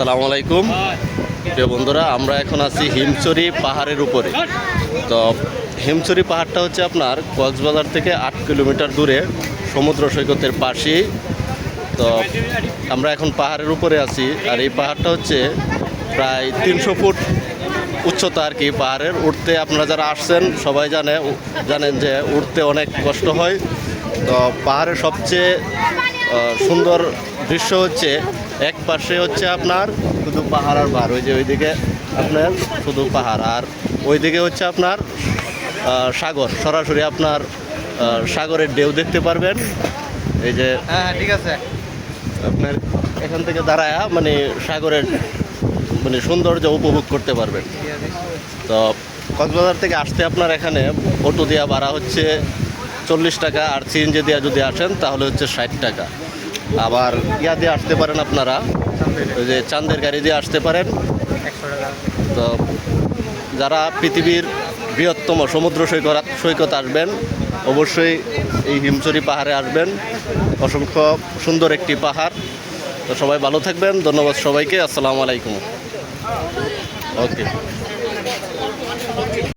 আসসালামু আলাইকুম প্রিয় বন্ধুরা, আমরা এখন আছি হিমছড়ি পাহাড়ের উপরে। তো হিমছড়ি পাহাড়টা হচ্ছে আপনার কক্সবাজার থেকে 8 কিলোমিটার দূরে, সমুদ্র সৈকতের পাশেই। তো আমরা এখন পাহাড়ের উপরে আছি, আর এই পাহাড়টা হচ্ছে প্রায় 300 ফুট উচ্চতা আর কি। পাহাড়ের উঠতে আপনারা যারা আসছেন সবাই জানেন যে উঠতে অনেক কষ্ট হয়। তো পাহাড়ের সবচেয়ে সুন্দর দৃশ্য হচ্ছে এক পাশে হচ্ছে আপনার শুধু পাহাড় আর পাহাড়, ওই যে ওইদিকে আপনার শুধু পাহাড়, আর ওইদিকে হচ্ছে আপনার সাগর। সরাসরি আপনার সাগরের ঢেউ দেখতে পারবেন। এই যে ঠিক আছে, আপনার এখান থেকে দাঁড়ায় মানে সাগরের মানে সৌন্দর্য উপভোগ করতে পারবেন। তো কক্সবাজার থেকে আসতে আপনার এখানে অটো দেওয়া ভাড়া হচ্ছে 40 টাকা, আর সিএনজি দিয়ে যদি আসেন তাহলে হচ্ছে 60 টাকা। আবার ইয়া দিয়ে আসতে পারেন আপনারা, ওই যে চাঁদের গাড়ি দিয়ে আসতে পারেন। 100 টাকা। তো যারা পৃথিবীর বৃহত্তম সমুদ্র সৈকত আসবেন, অবশ্যই এই হিমছড়ি পাহাড়ে আসবেন। অসংখ্য সুন্দর একটি পাহাড়। তো সবাই ভালো থাকবেন, ধন্যবাদ সবাইকে, আসসালামু আলাইকুম। ওকে।